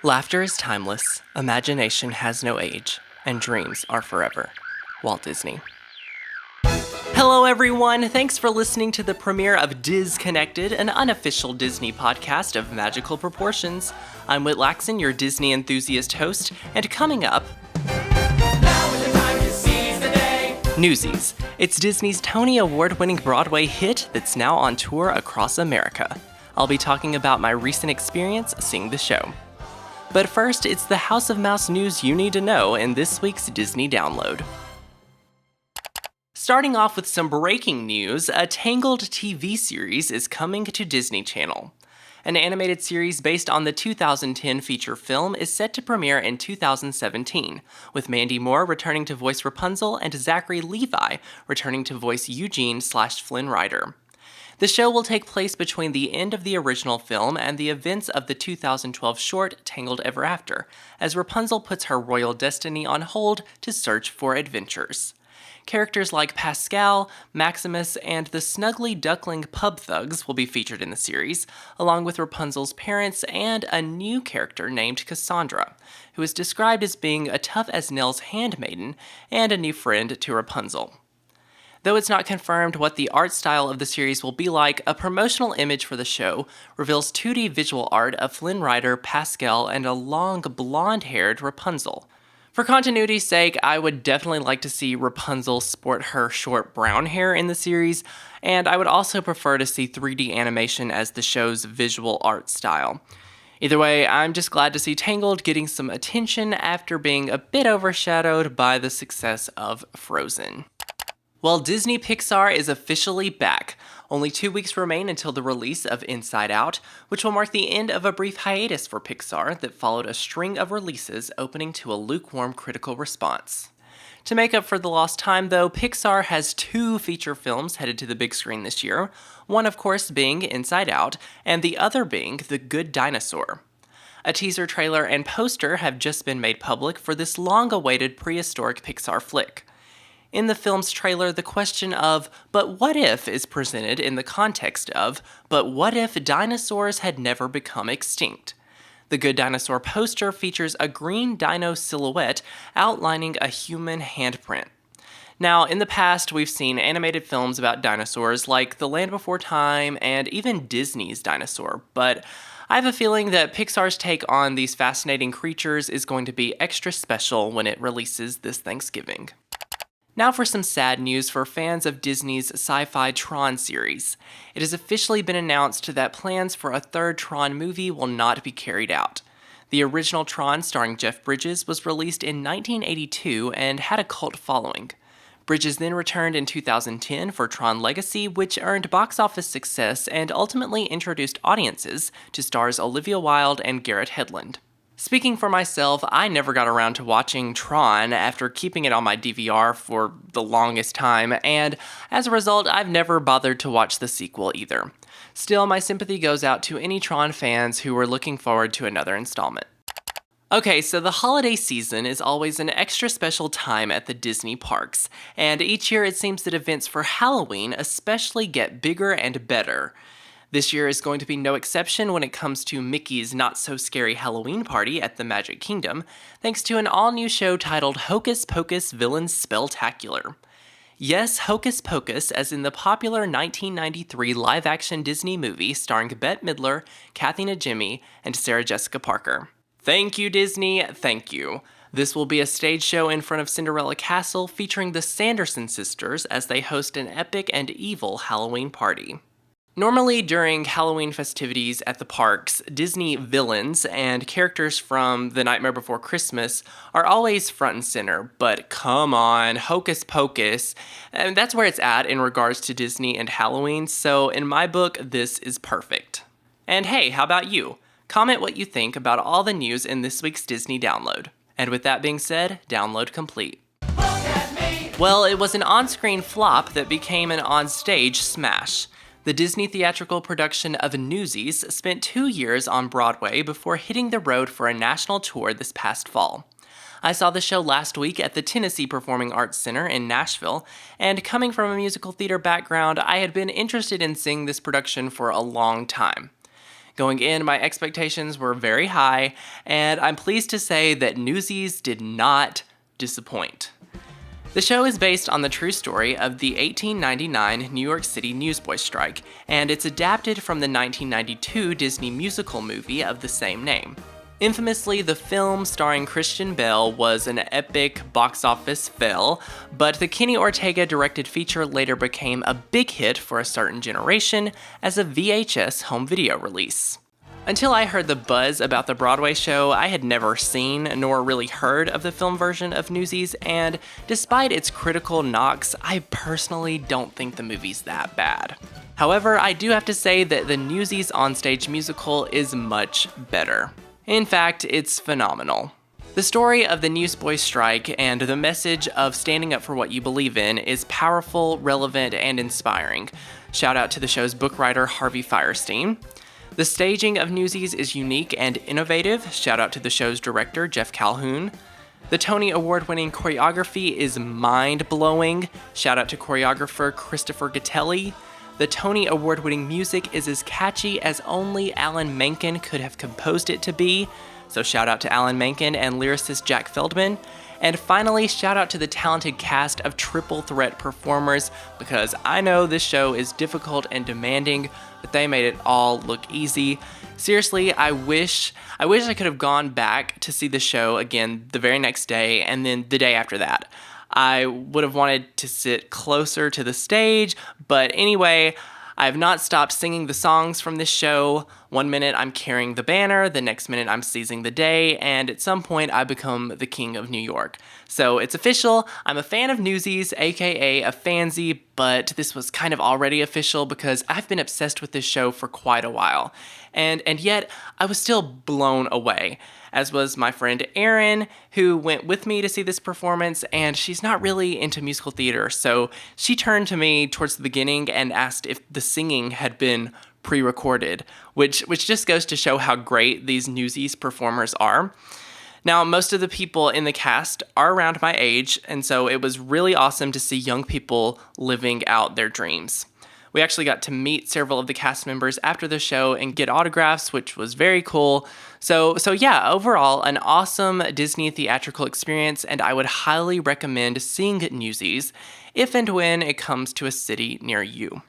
Laughter is timeless, imagination has no age, and dreams are forever. Walt Disney. Hello, everyone. Thanks for listening to the premiere of Diz Connected, an unofficial Disney podcast of magical proportions. I'm Whit Laxon, your Disney enthusiast host, and coming up, NEWSIES. It's Disney's Tony Award-winning Broadway hit that's now on tour across America. I'll be talking about my recent experience seeing the show. But first, it's the House of Mouse news you need to know in this week's Disney Download. Starting off with some breaking news, a Tangled TV series is coming to Disney Channel. An animated series based on the 2010 feature film is set to premiere in 2017, with Mandy Moore returning to voice Rapunzel and Zachary Levi returning to voice Eugene/Flynn Rider. The show will take place between the end of the original film and the events of the 2012 short Tangled Ever After, as Rapunzel puts her royal destiny on hold to search for adventures. Characters like Pascal, Maximus, and the snuggly duckling pub thugs will be featured in the series, along with Rapunzel's parents and a new character named Cassandra, who is described as being a tough-as-nails handmaiden and a new friend to Rapunzel. Though it's not confirmed what the art style of the series will be like, a promotional image for the show reveals 2D visual art of Flynn Rider, Pascal, and a long blonde-haired Rapunzel. For continuity's sake, I would definitely like to see Rapunzel sport her short brown hair in the series, and I would also prefer to see 3D animation as the show's visual art style. Either way, I'm just glad to see Tangled getting some attention after being a bit overshadowed by the success of Frozen. Well, Disney Pixar is officially back. Only 2 weeks remain until the release of Inside Out, which will mark the end of a brief hiatus for Pixar that followed a string of releases opening to a lukewarm critical response. To make up for the lost time, though, Pixar has 2 feature films headed to the big screen this year, one of course being Inside Out, and the other being The Good Dinosaur. A teaser trailer and poster have just been made public for this long-awaited prehistoric Pixar flick. In the film's trailer, the question of, but what if, is presented in the context of, but what if dinosaurs had never become extinct? The Good Dinosaur poster features a green dino silhouette outlining a human handprint. Now, in the past, we've seen animated films about dinosaurs like The Land Before Time and even Disney's Dinosaur, but I have a feeling that Pixar's take on these fascinating creatures is going to be extra special when it releases this Thanksgiving. Now for some sad news for fans of Disney's sci-fi Tron series. It has officially been announced that plans for a third Tron movie will not be carried out. The original Tron starring Jeff Bridges was released in 1982 and had a cult following. Bridges then returned in 2010 for Tron Legacy, which earned box office success and ultimately introduced audiences to stars Olivia Wilde and Garrett Hedlund. Speaking for myself, I never got around to watching Tron after keeping it on my DVR for the longest time, and as a result, I've never bothered to watch the sequel either. Still, my sympathy goes out to any Tron fans who were looking forward to another installment. Okay, so the holiday season is always an extra special time at the Disney parks, and each year it seems that events for Halloween especially get bigger and better. This year is going to be no exception when it comes to Mickey's not-so-scary Halloween party at the Magic Kingdom, thanks to an all-new show titled Hocus Pocus Villains Spelltacular. Yes, Hocus Pocus, as in the popular 1993 live-action Disney movie starring Bette Midler, Kathy Najimy, and Sarah Jessica Parker. Thank you, Disney, thank you. This will be a stage show in front of Cinderella Castle featuring the Sanderson sisters as they host an epic and evil Halloween party. Normally, during Halloween festivities at the parks, Disney villains and characters from The Nightmare Before Christmas are always front and center, but come on, Hocus Pocus, and that's where it's at in regards to Disney and Halloween, so in my book, this is perfect. And hey, how about you? Comment what you think about all the news in this week's Disney Download. And with that being said, download complete. Well, it was an on-screen flop that became an on-stage smash. The Disney theatrical production of NEWSIES spent 2 years on Broadway before hitting the road for a national tour this past fall. I saw the show last week at the Tennessee Performing Arts Center in Nashville, and coming from a musical theater background, I had been interested in seeing this production for a long time. Going in, my expectations were very high, and I'm pleased to say that Newsies did not disappoint. The show is based on the true story of the 1899 New York City newsboy strike, and it's adapted from the 1992 Disney musical movie of the same name. Infamously, the film starring Christian Bale was an epic box office fail, but the Kenny Ortega-directed feature later became a big hit for a certain generation as a VHS home video release. Until I heard the buzz about the Broadway show, I had never seen nor really heard of the film version of Newsies, and despite its critical knocks, I personally don't think the movie's that bad. However, I do have to say that the Newsies onstage musical is much better. In fact, it's phenomenal. The story of the newsboy strike and the message of standing up for what you believe in is powerful, relevant, and inspiring. Shout out to the show's book writer Harvey Fierstein. The staging of Newsies is unique and innovative. Shout out to the show's director, Jeff Calhoun. The Tony Award-winning choreography is mind-blowing. Shout out to choreographer Christopher Gattelli. The Tony Award-winning music is as catchy as only Alan Menken could have composed it to be. So shout out to Alan Menken and lyricist Jack Feldman. And finally, shout out to the talented cast of triple threat performers, because I know this show is difficult and demanding, but they made it all look easy. Seriously, I wish I could have gone back to see the show again the very next day and then the day after that. I would have wanted to sit closer to the stage, but anyway, I have not stopped singing the songs from this show. One minute I'm carrying the banner, the next minute I'm seizing the day, and at some point I become the king of New York. So it's official, I'm a fan of Newsies, aka a fansy, but this was kind of already official because I've been obsessed with this show for quite a while. And yet, I was still blown away, as was my friend Erin, who went with me to see this performance, and she's not really into musical theater, so she turned to me towards the beginning and asked if the singing had been pre-recorded, which just goes to show how great these Newsies performers are. Now, most of the people in the cast are around my age, and so it was really awesome to see young people living out their dreams. We actually got to meet several of the cast members after the show and get autographs, which was very cool. So yeah, overall, an awesome Disney theatrical experience, and I would highly recommend seeing Newsies if and when it comes to a city near you.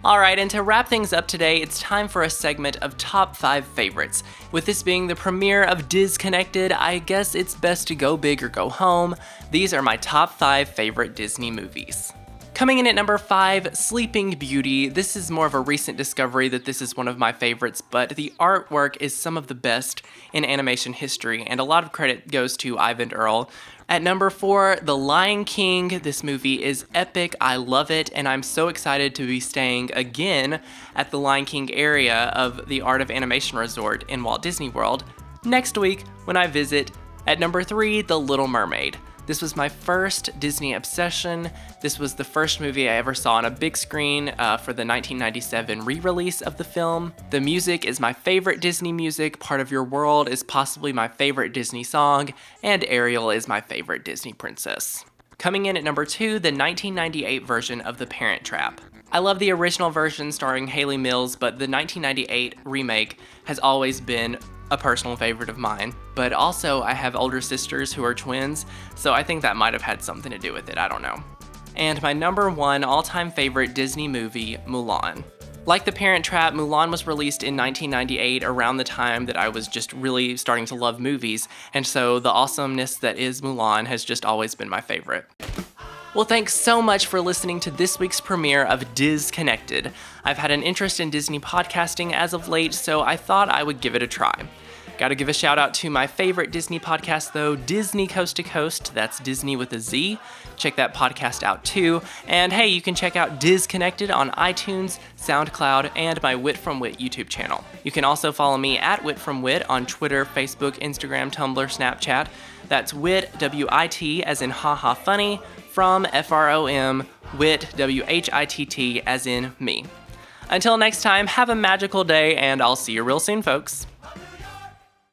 Alright, and to wrap things up today, it's time for a segment of Top 5 Favorites. With this being the premiere of Disconnected, I guess it's best to go big or go home. These are my top 5 favorite Disney movies. Coming in at number 5, Sleeping Beauty. This is more of a recent discovery that this is one of my favorites, but the artwork is some of the best in animation history, and a lot of credit goes to Ivan Earl. At number 4, The Lion King. This movie is epic, I love it, and I'm so excited to be staying again at the Lion King area of the Art of Animation Resort in Walt Disney World next week when I visit. At number 3, The Little Mermaid. This was my first Disney obsession. This was the first movie I ever saw on a big screen for the 1997 re-release of the film. The music is my favorite Disney music, Part of Your World is possibly my favorite Disney song, and Ariel is my favorite Disney princess. Coming in at number 2, the 1998 version of The Parent Trap. I love the original version starring Hayley Mills, but the 1998 remake has always been a personal favorite of mine, but also I have older sisters who are twins, so I think that might have had something to do with it, I don't know. And my number 1 all-time favorite Disney movie, Mulan. Like The Parent Trap, Mulan was released in 1998 around the time that I was just really starting to love movies, and so the awesomeness that is Mulan has just always been my favorite. Well, thanks so much for listening to this week's premiere of Disconnected. I've had an interest in Disney podcasting as of late, so I thought I would give it a try. Gotta give a shout out to my favorite Disney podcast though, Disney Coast to Coast, that's Disney with a Z. Check that podcast out too. And hey, you can check out Disconnected on iTunes, SoundCloud, and my Wit from Wit YouTube channel. You can also follow me at Wit from Wit on Twitter, Facebook, Instagram, Tumblr, Snapchat. That's Wit, W-I-T, as in haha funny, from F-R-O-M, Wit, W-H-I-T-T, as in me. Until next time, have a magical day, and I'll see you real soon, folks.